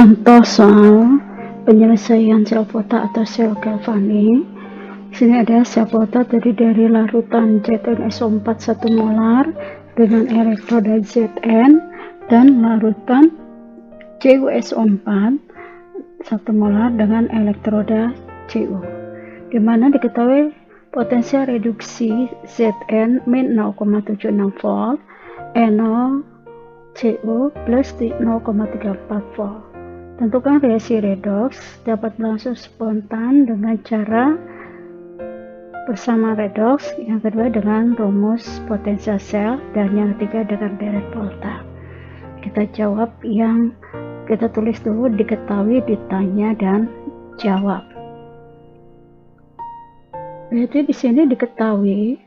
Contoh soal penyelesaian sel volta atau sel galvanik. Sini ada sel volta terdiri dari larutan ZnSO4 1 molar dengan elektroda Zn dan larutan CuSO4 1 molar dengan elektroda Cu, di mana diketahui potensial reduksi Zn min 0,76 volt, E0 Cu plus 0,34 volt. Tentukan reaksi redoks dapat berlangsung spontan dengan cara bersama redoks, yang kedua dengan rumus potensial sel, dan yang ketiga dengan deret volta. Kita jawab yang kita tulis dulu, diketahui, ditanya, dan jawab. Berarti di sini diketahui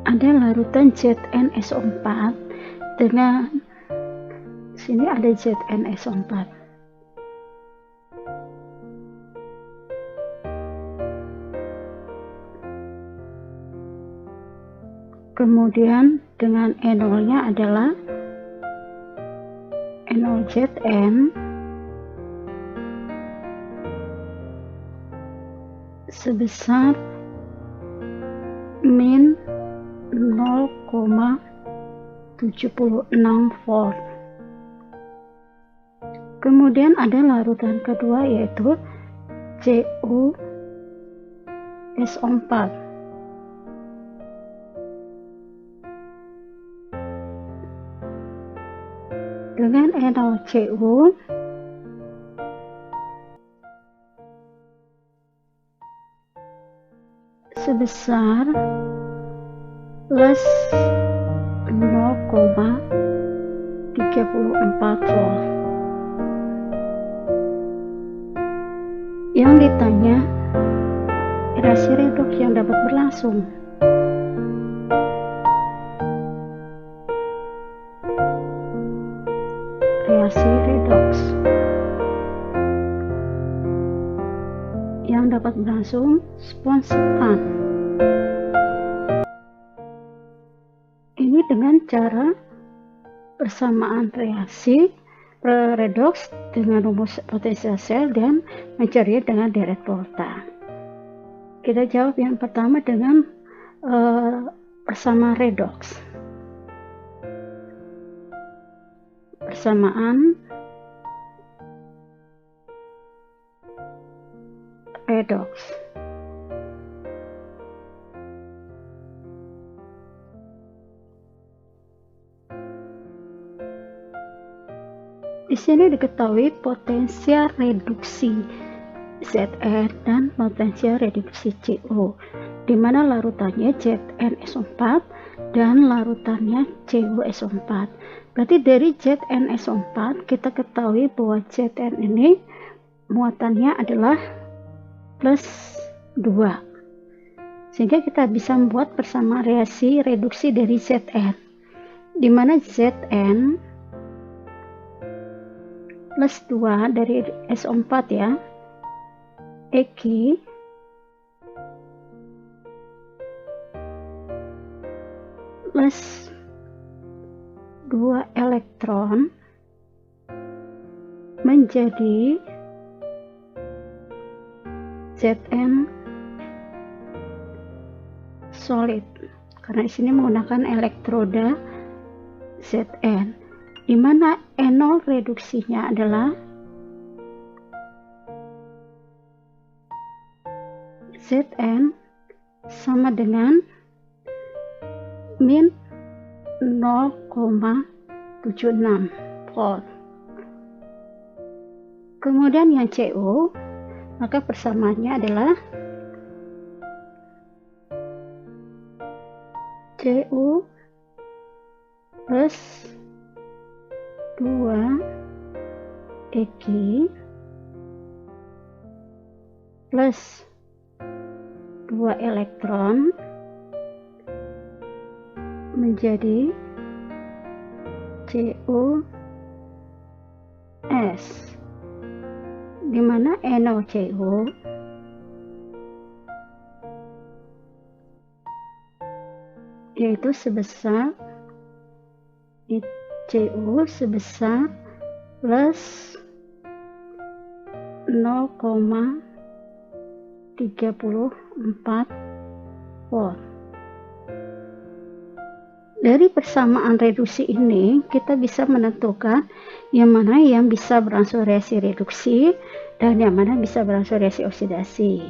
ada larutan ZnSO4 dengan sini ada ZnSO4. Kemudian dengan E0-nya adalah E0Zn sebesar min 0,76 volt. Kemudian ada larutan kedua yaitu CuSO4 dengan E0Cu sebesar plus 0,34 volt. Yang ditanya reaksi redoks yang dapat berlangsung. Reaksi redoks yang dapat berlangsung spontan. Ini dengan cara persamaan reaksi redoks dengan rumus potensial sel dan mencari dengan deret volta. Kita jawab yang pertama dengan persamaan redoks. Persamaan redoks. Di sini diketahui potensial reduksi Zn dan potensial reduksi Cu, di mana larutannya ZnSO4 dan larutannya CuSO4. Berarti dari ZnSO4 kita ketahui bahwa Zn ini muatannya adalah plus 2, sehingga kita bisa membuat persamaan reaksi reduksi dari Zn, di mana Zn plus 2 dari SO4 ya, Eg plus 2 elektron menjadi Zn solid, karena di sini menggunakan elektroda Zn, di mana E0 reduksinya adalah Zn sama dengan min 0,76 volt. Kemudian yang Cu, maka persamaannya adalah Cu plus 2 Eg plus 2 elektron menjadi CuS, di mana NaCO yaitu sebesar Cu sebesar plus 0,34 volt. Dari persamaan reduksi ini, kita bisa menentukan yang mana yang bisa berangsur reaksi reduksi dan yang mana bisa berangsur reaksi oksidasi.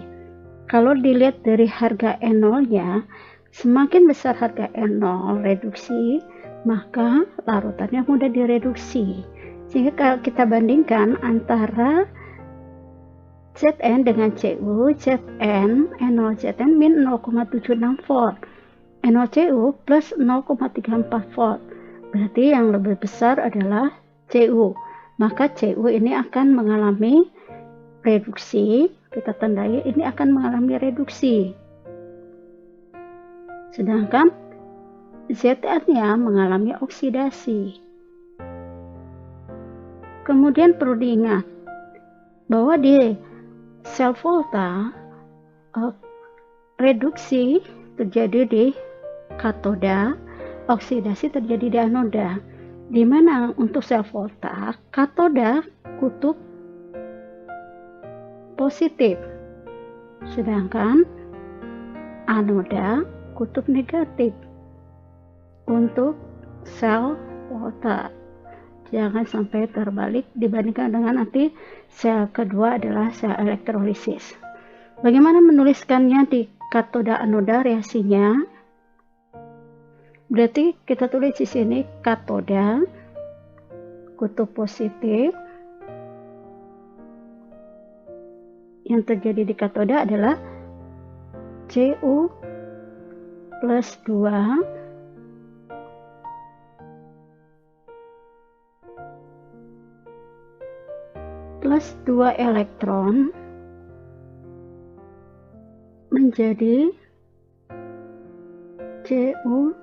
Kalau dilihat dari harga N0-nya, semakin besar harga N0 reduksi, maka larutannya mudah direduksi. Sehingga kalau kita bandingkan antara Zn dengan Cu, Zn, N0 Zn min 0,76 volt. NaCO plus 0,34 volt. Berarti yang lebih besar adalah Cu. Maka Cu ini akan mengalami reduksi. Kita tandai ini akan mengalami reduksi. Sedangkan Zn-nya mengalami oksidasi. Kemudian perlu diingat bahwa di sel volta reduksi terjadi di katoda, oksidasi terjadi di anoda. Di mana untuk sel volta, katoda kutub positif, sedangkan anoda kutub negatif untuk sel volta. Jangan sampai terbalik dibandingkan dengan nanti sel kedua adalah sel elektrolisis. Bagaimana menuliskannya di katoda anoda reaksinya? Berarti kita tulis di sini katoda kutub positif. Yang terjadi di katoda adalah Cu plus 2 plus 2 elektron menjadi CuS,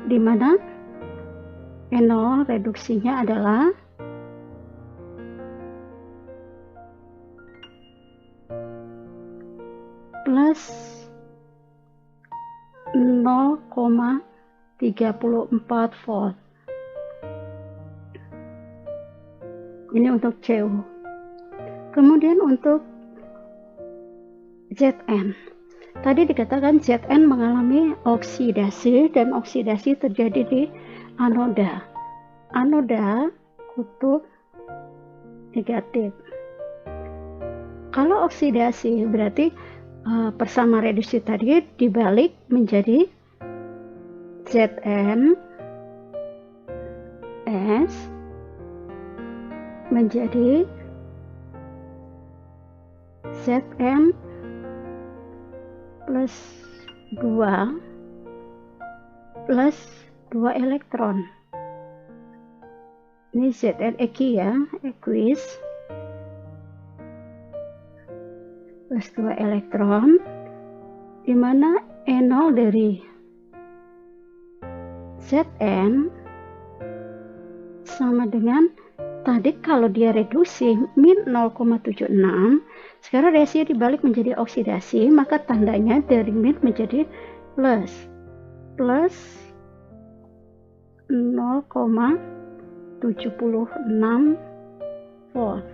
di mana N0 reduksinya adalah plus 0,34 volt. Ini untuk Cu. Kemudian untuk Zn. Tadi dikatakan Zn mengalami oksidasi dan oksidasi terjadi di anoda. Anoda kutub negatif. Kalau oksidasi berarti persama reduksi tadi dibalik menjadi Zn S menjadi Zn plus 2 plus 2 elektron. Ini Zn Eki ya, Equis plus 2 elektron, di mana N0 dari Zn sama dengan tadi kalau dia reduksi min 0,76, sekarang reaksinya dibalik menjadi oksidasi, maka tandanya dari min menjadi plus 0,76 volt.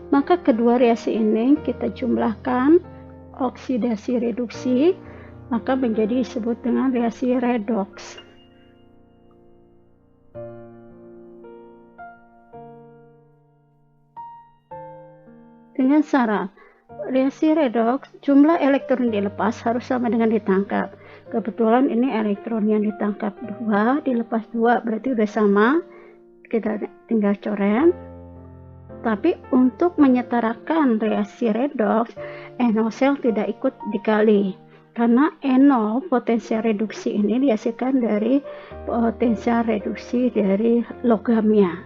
Maka kedua reaksi ini kita jumlahkan oksidasi reduksi, maka menjadi disebut dengan reaksi redoks. Dengan syarat reaksi redoks jumlah elektron dilepas harus sama dengan ditangkap. Kebetulan ini elektron yang ditangkap 2 dilepas 2, berarti udah sama, kita tinggal coret. Tapi untuk menyetarakan reaksi redoks, NO sel tidak ikut dikali, karena NO potensial reduksi ini dihasilkan dari potensial reduksi dari logamnya.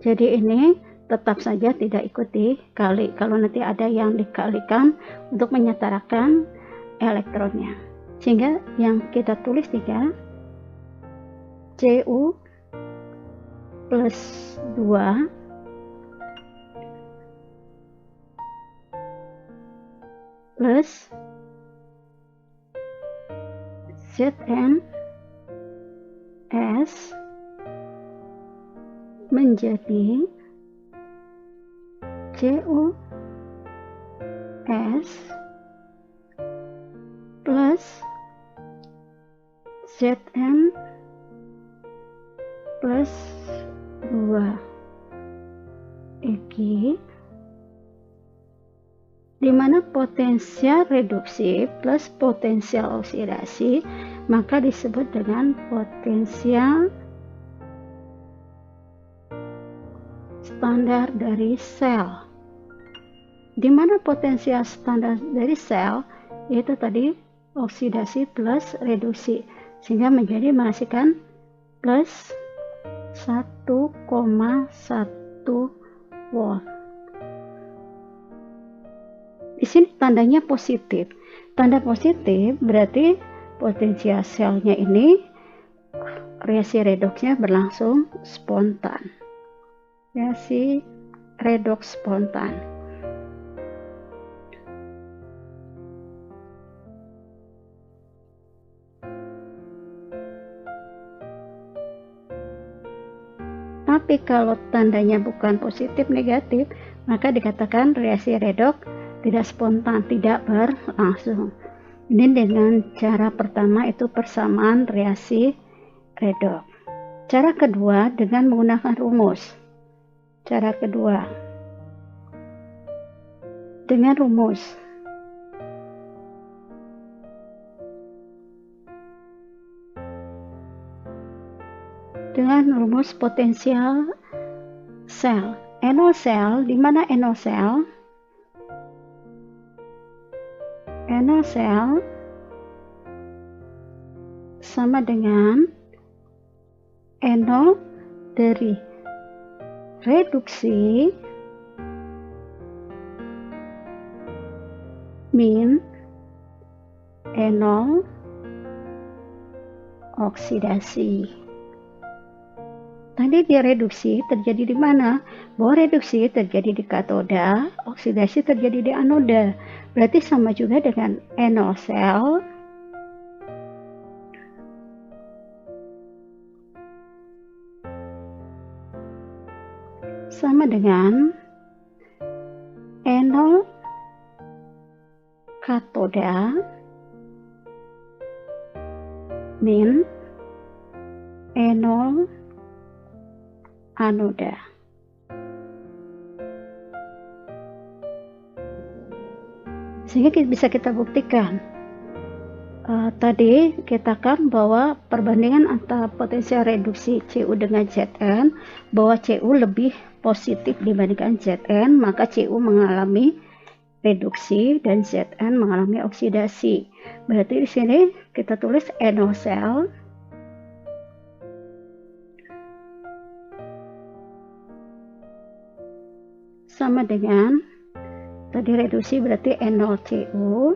Jadi ini tetap saja tidak ikut dikali kalau nanti ada yang dikalikan untuk menyetarakan elektronnya. Sehingga yang kita tulis 3 Cu plus 2 plus ZnS menjadi CuS plus Zn plus 2 EG, di mana potensial reduksi plus potensial oksidasi maka disebut dengan potensial standar dari sel. Di mana potensial standar dari sel yaitu tadi oksidasi plus reduksi, sehingga menjadi menghasilkan plus 1,1 volt. Di sini tandanya positif. Tanda positif berarti potensial selnya ini reaksi redoksnya berlangsung spontan. Reaksi redoks spontan. Tapi kalau tandanya bukan positif negatif, maka dikatakan reaksi redoks tidak spontan, tidak berlangsung. Ini dengan cara pertama itu persamaan reaksi redoks. Cara kedua dengan menggunakan rumus. Cara kedua dengan rumus. Dengan rumus potensial sel. NO sel, di mana NO sel? NO sel sama dengan NO dari reduksi min NO oksidasi. Tadi dia reduksi terjadi di mana? Bahwa reduksi terjadi di katoda, oksidasi terjadi di anoda. Berarti sama juga dengan NO sel sama dengan NO katoda min NO anoda. Sehingga bisa kita buktikan. Tadi kita katakan bahwa perbandingan antara potensial reduksi Cu dengan Zn, bahwa Cu lebih positif dibandingkan Zn, maka Cu mengalami reduksi dan Zn mengalami oksidasi. Berarti di sini kita tulis NO sel sama dengan tadi reduksi berarti NO-Cu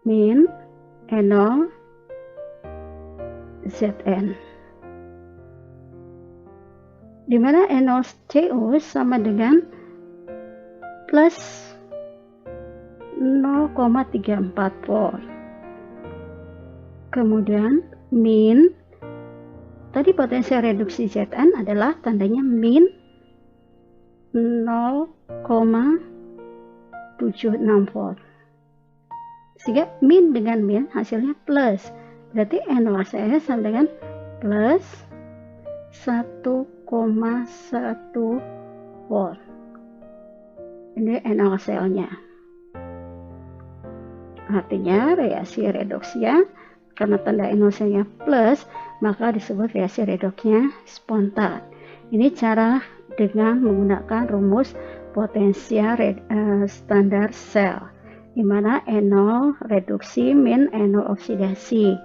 min NO-Zn, di mana NO-Cu sama dengan plus 0,34 volt. Kemudian min tadi potensial reduksi Zn adalah tandanya min 0,76 volt. Sehingga min dengan min hasilnya plus. Berarti NOCS sama dengan plus 1,1 volt. Ini NO-selnya. Artinya reaksi redoksnya karena tanda NO-selnya plus, maka disebut reaksi redoksnya spontan. Ini cara dengan menggunakan rumus potensial standar sel, di mana NO reduksi min NO oksidasi.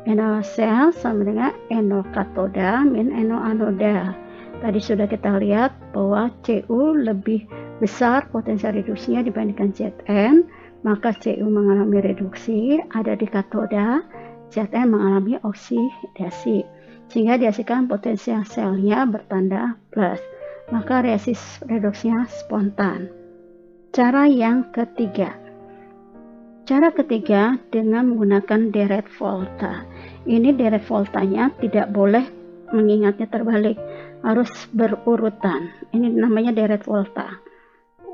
NO sel sama dengan NO katoda min NO anoda. Tadi sudah kita lihat bahwa Cu lebih besar potensial reduksinya dibandingkan Zn, maka Cu mengalami reduksi ada di katoda, Zn mengalami oksidasi, sehingga dihasilkan potensial selnya bertanda plus, maka reaksi redoksnya spontan. Cara yang ketiga. Cara ketiga dengan menggunakan deret volta. Ini deret voltanya tidak boleh mengingatnya terbalik, harus berurutan. Ini namanya deret volta.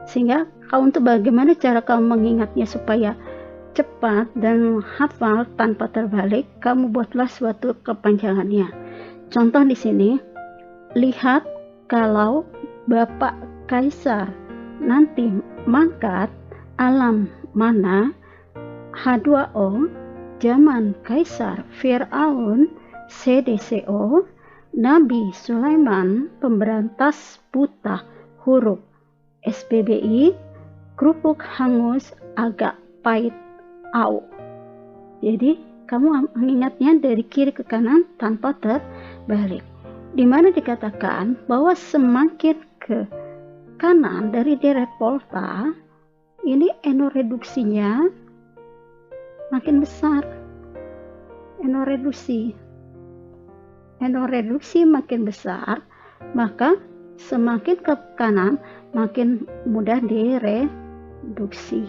Sehingga untuk bagaimana cara kamu mengingatnya supaya cepat dan hafal tanpa terbalik, kamu buatlah suatu kepanjangannya. Contoh di sini, lihat kalau Bapak Kaisar nanti mangkat, alam mana H2O zaman Kaisar Fir'aun CDCO Nabi Sulaiman pemberantas buta huruf SBBI kerupuk hangus agak pahit au. Jadi kamu mengingatnya dari kiri ke kanan tanpa terbalik, dimana dikatakan bahwa semakin ke kanan dari deret volta ini enoreduksinya makin besar. Enoreduksi makin besar, maka semakin ke kanan makin mudah direduksi,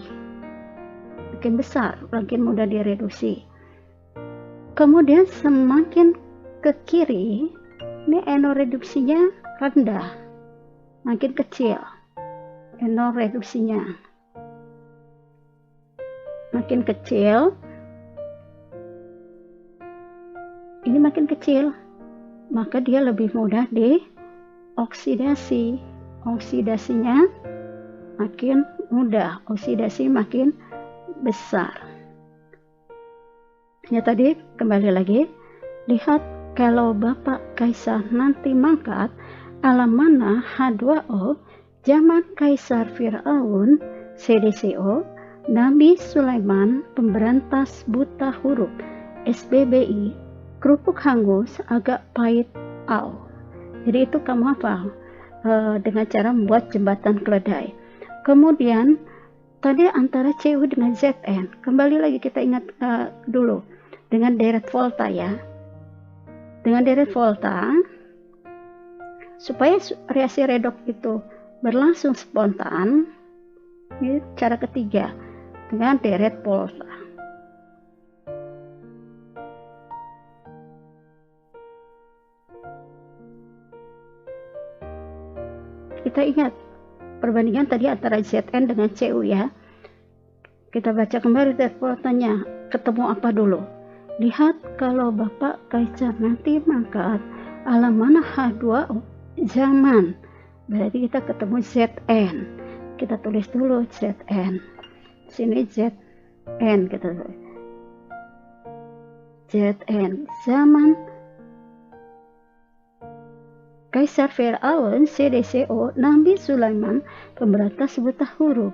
makin besar makin mudah direduksi. Kemudian semakin ke kiri ini enoreduksinya rendah, makin kecil. Enoreduksinya makin kecil, ini makin kecil, maka dia lebih mudah dioksidasi. Oksidasinya makin mudah, oksidasi makin besar. Ya tadi kembali lagi, lihat kalau Bapak Kaisar nanti mangkat, alam mana H2O zaman Kaisar Fir'aun CDCO Nabi Sulaiman pemberantas buta huruf SBBI kerupuk hangus agak pahit au. Jadi itu kamu hafal dengan cara membuat jembatan keledai. Kemudian tadi antara CU dengan ZN, kembali lagi kita ingat dulu dengan deret volta ya. Dengan deret volta, supaya reaksi redoks itu berlangsung spontan, ini cara ketiga dengan deret volta. Kita ingat perbandingan tadi antara Zn dengan Cu ya. Kita baca kembali deret voltanya, ketemu apa dulu? Lihat kalau Bapak Kaisar nanti mangkat, alam mana H2O zaman, berarti kita ketemu Zn. Kita tulis dulu Zn. Sini Zn kita tulis. Zn zaman Kaisar Fir'aun CDCO Nabi Sulaiman pemberantas buta huruf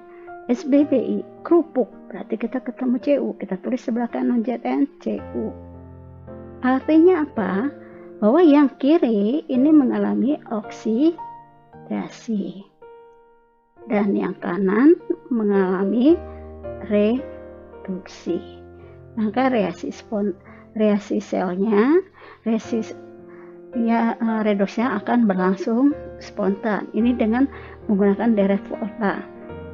SBBI kerupuk, berarti kita ketemu Cu, kita tulis sebelah kanan Zn Cu. Artinya apa? Bahwa yang kiri ini mengalami oksidasi dan yang kanan mengalami reduksi. Maka reaksi selnya, redoksnya akan berlangsung spontan. Ini dengan menggunakan deret volta.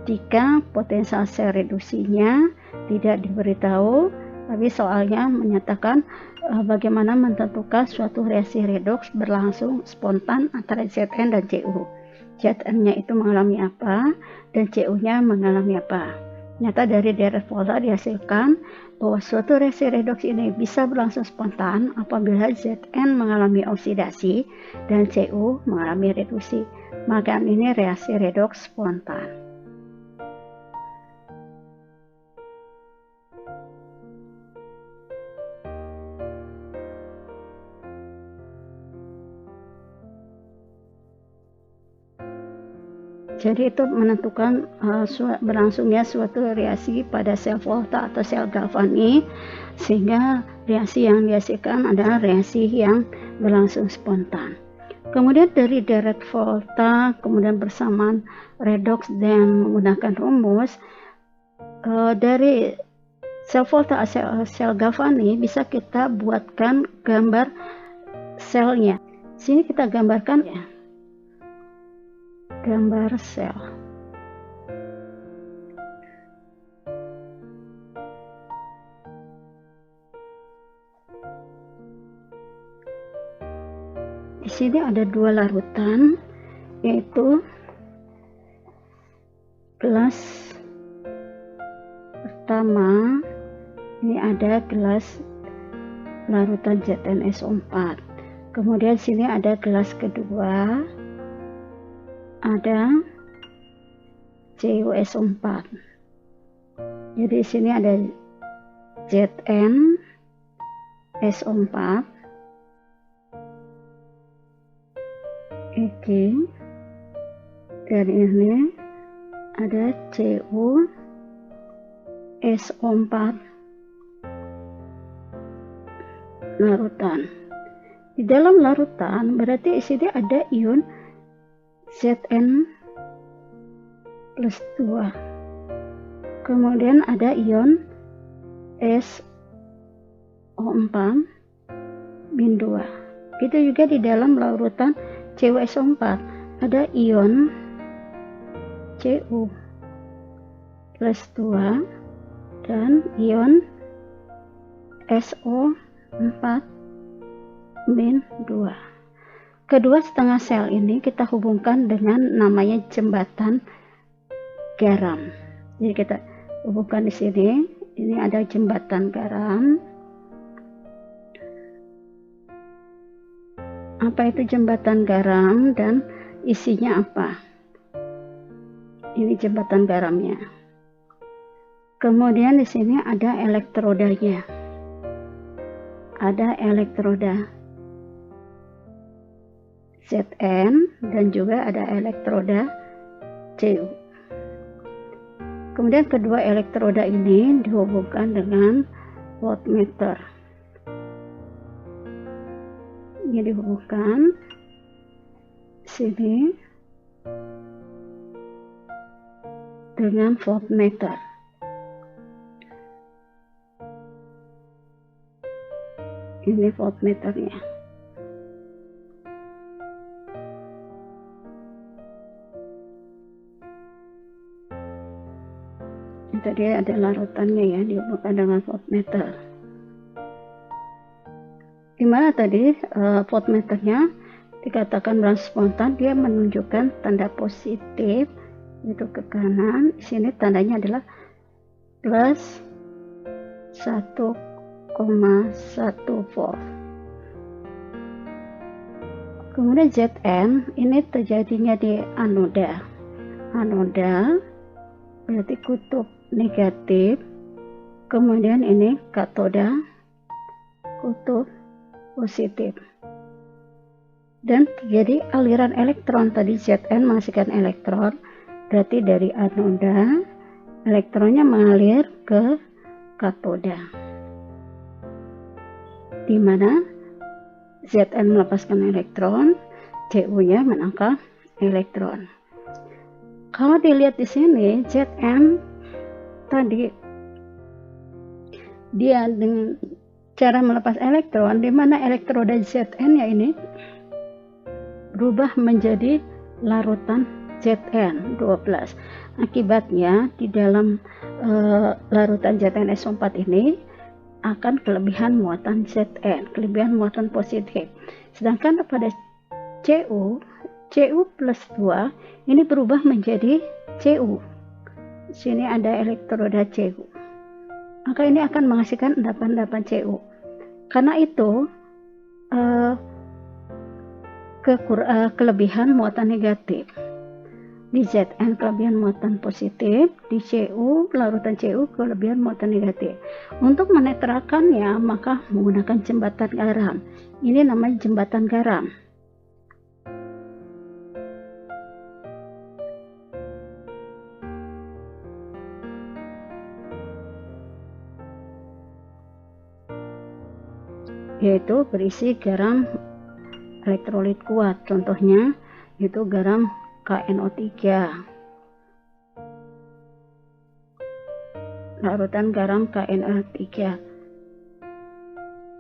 Jika potensial sel reduksinya tidak diberitahu, tapi soalnya menyatakan bagaimana menentukan suatu reaksi redoks berlangsung spontan antara Zn dan Cu. Zn-nya itu mengalami apa dan Cu-nya mengalami apa. Nyata dari deret volta dihasilkan bahwa suatu reaksi redoks ini bisa berlangsung spontan apabila Zn mengalami oksidasi dan Cu mengalami reduksi. Maka ini reaksi redoks spontan. Jadi itu menentukan berlangsungnya suatu reaksi pada sel volta atau sel galvanik, sehingga reaksi yang dihasilkan adalah reaksi yang berlangsung spontan. Kemudian dari deret volta, kemudian bersamaan redoks dan menggunakan rumus, dari sel volta sel galvanik bisa kita buatkan gambar selnya. Sini kita gambarkan ya. Gambar sel. Di sini ada dua larutan, yaitu gelas pertama ini ada gelas larutan ZnSO4. Kemudian sini ada gelas kedua, ada CuSO4. Jadi sini ada ZnSO4, dan ini ada CuSO4 larutan. Di dalam larutan berarti di sini ada ion Zn+2, kemudian ada ion SO4-2. Gitu juga di dalam larutan CuSO4 ada ion Cu+2 dan ion SO4-2. Kedua setengah sel ini kita hubungkan dengan namanya jembatan garam. Jadi kita hubungkan di sini. Ini ada jembatan garam. Apa itu jembatan garam dan isinya apa? Ini jembatan garamnya. Kemudian di sini ada elektrodanya. Ada elektroda Zn dan juga ada elektroda Cu. Kemudian kedua elektroda ini dihubungkan dengan voltmeter. Ini dihubungkan sini dengan voltmeter. Ini voltmeternya. Tadi ada larutannya ya, dihubungkan dengan voltmeter. Dimana tadi voltmeternya dikatakan berlangsung spontan, dia menunjukkan tanda positif itu ke kanan. Di sini tandanya adalah plus 1,1 volt. Kemudian Zn ini terjadinya di anoda. Anoda berarti kutub negatif, kemudian ini katoda, kutub positif. Dan terjadi aliran elektron. Tadi Zn menghasilkan elektron, berarti dari anoda elektronnya mengalir ke katoda, di mana Zn melepaskan elektron, Cu-nya menangkap elektron. Kalau dilihat di sini, Zn tadi dia dengan cara melepas elektron, di mana elektroda Zn-nya ini berubah menjadi larutan Zn12. Akibatnya di dalam larutan ZnSO4 ini akan kelebihan muatan Zn, kelebihan muatan positif. Sedangkan pada Cu+2 ini berubah menjadi Cu. Sini ada elektroda Cu. Maka ini akan menghasilkan endapan-endapan Cu. Karena itu kelebihan muatan negatif. Di Zn kelebihan muatan positif, di Cu, larutan Cu kelebihan muatan negatif. Untuk menetralkannya maka menggunakan jembatan garam. Ini namanya jembatan garam. Yaitu berisi garam elektrolit kuat, contohnya itu garam KNO3, larutan garam KNO3.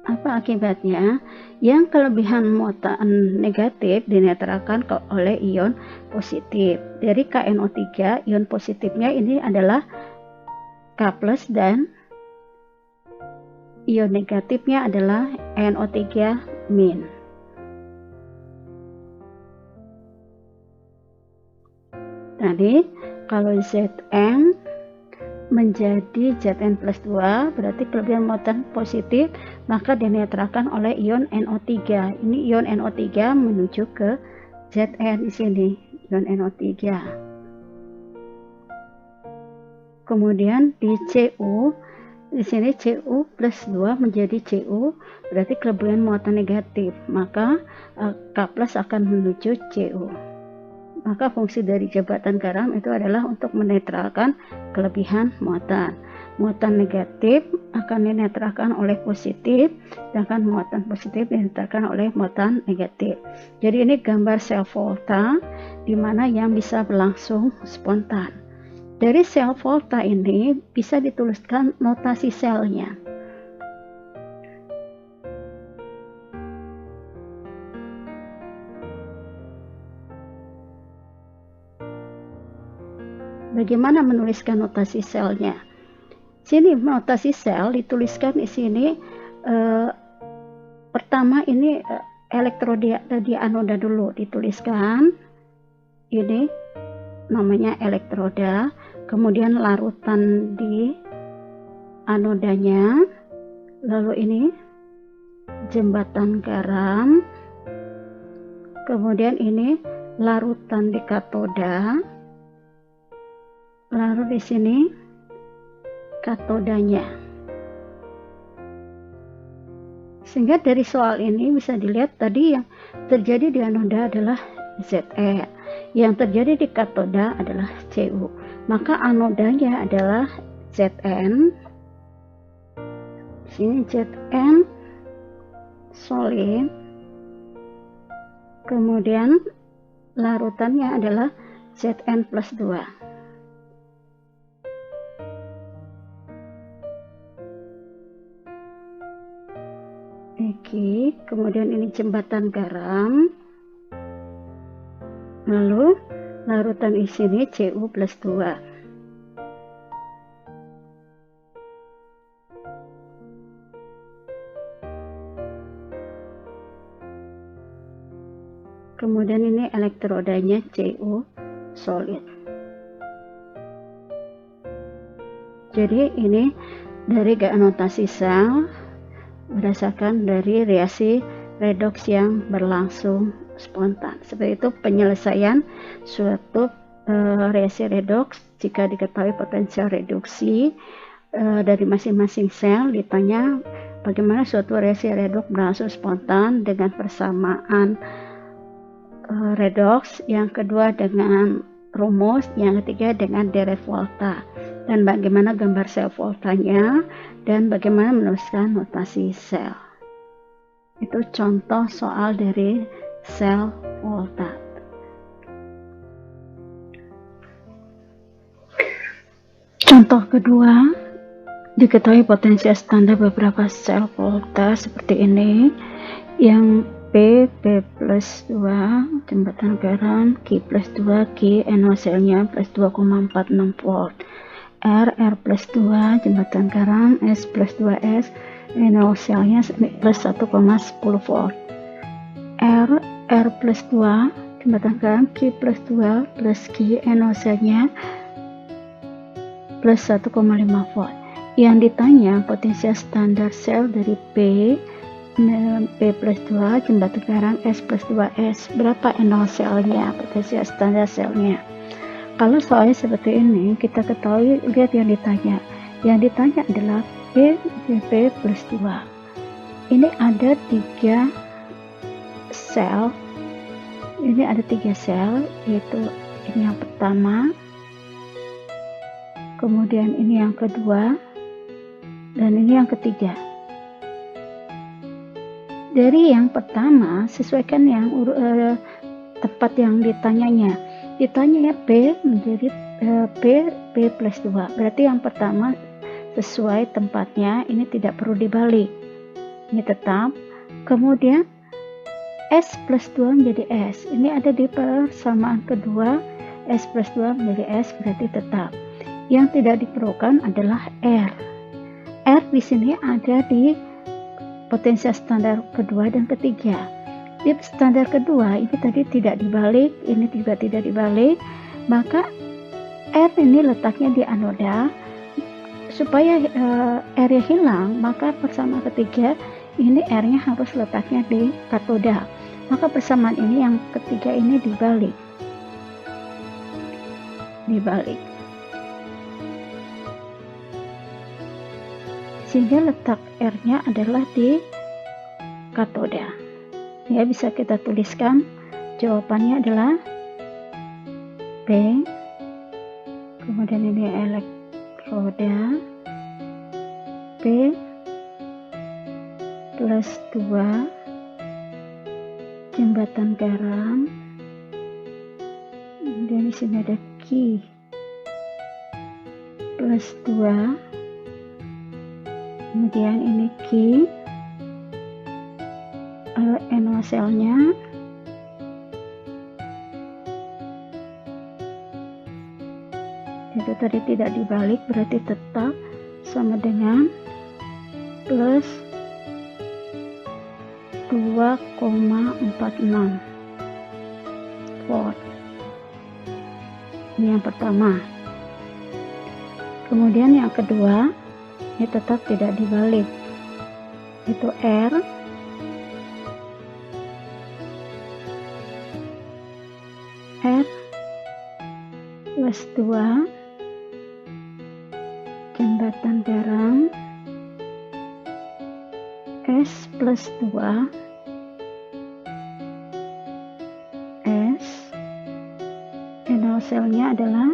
Apa akibatnya? Yang kelebihan muatan negatif dinetralkan oleh ion positif. Dari KNO3, ion positifnya ini adalah K+ dan ion negatifnya adalah NO3-. Tadi kalau Zn menjadi Zn plus 2 berarti kelebihan muatan positif, maka dinetralkan oleh ion NO3. Ini ion NO3 menuju ke Zn di sini, ion NO3. Kemudian di Cu, di sini Cu plus 2 menjadi Cu, berarti kelebihan muatan negatif, maka K plus akan menuju Cu. Maka fungsi dari jembatan garam itu adalah untuk menetralkan kelebihan muatan. Muatan negatif akan dinetralkan oleh positif, sedangkan muatan positif dinetralkan oleh muatan negatif. Jadi ini gambar sel volta di mana yang bisa berlangsung spontan. Dari sel volta ini bisa dituliskan notasi selnya. Bagaimana menuliskan notasi selnya? Sini notasi sel dituliskan di sini. Pertama ini elektroda di anoda dulu dituliskan. Ini namanya elektroda. Kemudian larutan di anodanya. Lalu ini jembatan garam. Kemudian ini larutan di katoda. Lalu di sini katodanya. Sehingga dari soal ini bisa dilihat tadi yang terjadi di anoda adalah Ze, yang terjadi di katoda adalah Cu. Maka anodanya adalah Zn. Sini Zn solid. Kemudian larutannya adalah Zn plus 2. Oke, kemudian ini jembatan garam. Lalu larutan di sini Cu plus 2. Kemudian ini elektrodanya Cu solid. Jadi ini dari notasi sel berdasarkan dari reaksi redoks yang berlangsung spontan. Seperti itu penyelesaian suatu reaksi redoks jika diketahui potensial reduksi dari masing-masing sel. Ditanya bagaimana suatu reaksi redoks berlangsung spontan dengan persamaan redoks, yang kedua dengan rumus, yang ketiga dengan deret volta, dan bagaimana gambar sel voltanya, dan bagaimana menuliskan notasi sel. Itu contoh soal dari sel volta. Contoh kedua, diketahui potensial standar beberapa sel volta seperti ini, yang P plus 2, jembatan garam, Q plus 2, Q NO selnya plus 2,46 volt. R plus 2, jembatan garam, S plus 2S, NO selnya plus 1,10 volt. R plus 2, jembatan garam, Q plus 2 plus Q NO selnya plus 1,5 volt. Yang ditanya potensial standar sel dari P plus 2, jembatan garam, S plus 2S, berapa NO selnya, potensial standar selnya. Kalau soalnya seperti ini, kita ketahui, lihat yang ditanya. Yang ditanya adalah P plus 2. Ini ada 3 sel. Ini ada 3 sel, yaitu ini yang pertama, kemudian ini yang kedua, dan ini yang ketiga. Dari yang pertama, sesuaikan yang tepat yang ditanyanya. Ditanya ya P menjadi P plus 2. Berarti yang pertama sesuai tempatnya, ini tidak perlu dibalik. Ini tetap. Kemudian S plus 2 menjadi S. Ini ada di persamaan kedua, S plus 2 menjadi S, berarti tetap. Yang tidak diperlukan adalah R. R di sini ada di potensial standar kedua dan ketiga. Di standar kedua ini tadi tidak dibalik, ini juga tidak dibalik, maka R ini letaknya di anoda. Supaya R-nya hilang, maka persamaan ketiga ini R-nya harus letaknya di katoda. Maka persamaan ini yang ketiga ini dibalik. Sehingga letak R-nya adalah di katoda. Ya, bisa kita tuliskan jawabannya adalah B. Kemudian ini elektroda P plus 2 jembatan garam, kemudian di sini ada Q plus 2, kemudian ini Q NO selnya, itu tadi tidak dibalik, berarti tetap sama dengan plus 2,46 volt. Ini yang pertama. Kemudian yang kedua, ini tetap tidak dibalik, itu R plus 2 jembatan garam S plus 2 S, NO selnya adalah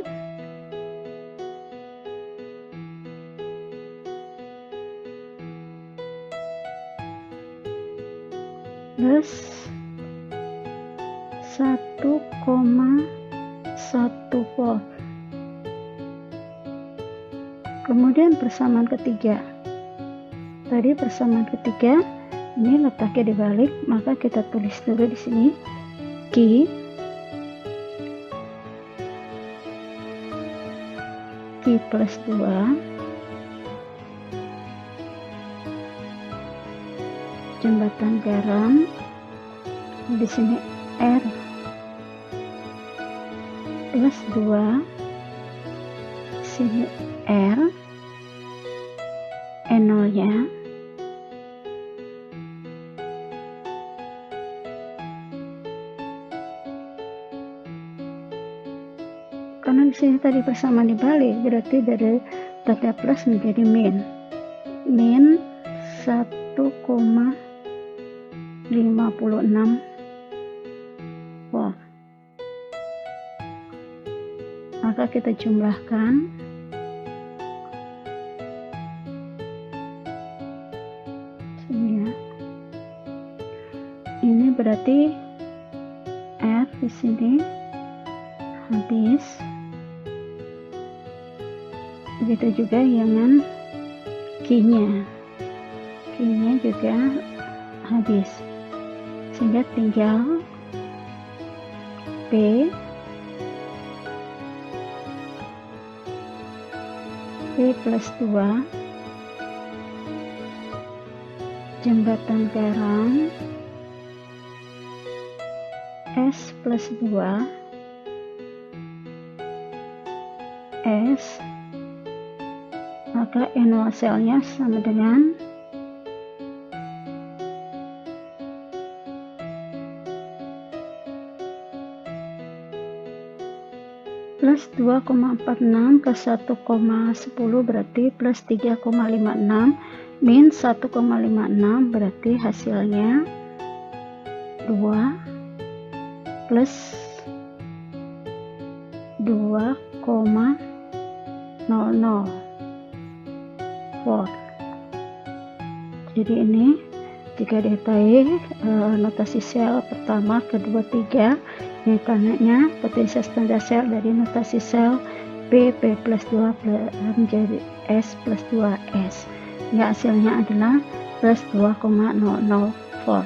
plus 1,1 volt. Kemudian persamaan ketiga, tadi persamaan ketiga ini letaknya dibalik, maka kita tulis dulu di sini Q plus 2 jembatan garam, di sini R plus 2, sini R, NO-nya karena di sini tadi persamaan dibalik, berarti dari tanda plus menjadi min 1,56 volt. Maka kita jumlahkan sini ya. Ini berarti R di sini habis. Begitu juga dengan Q-nya juga habis, sehingga tinggal P plus 2 jembatan garam S plus 2 S, maka NO selnya sama dengan plus 2,46 ke 1,10 berarti plus 3,56 min 1,56 berarti hasilnya 2 plus 2,00 volt. Jadi ini jika diketahui notasi sel pertama, kedua, tiga, ini tandanya potensial standar sel dari notasi sel P plus 2 menjadi S plus 2S, hingga hasilnya adalah plus 2,00 volt.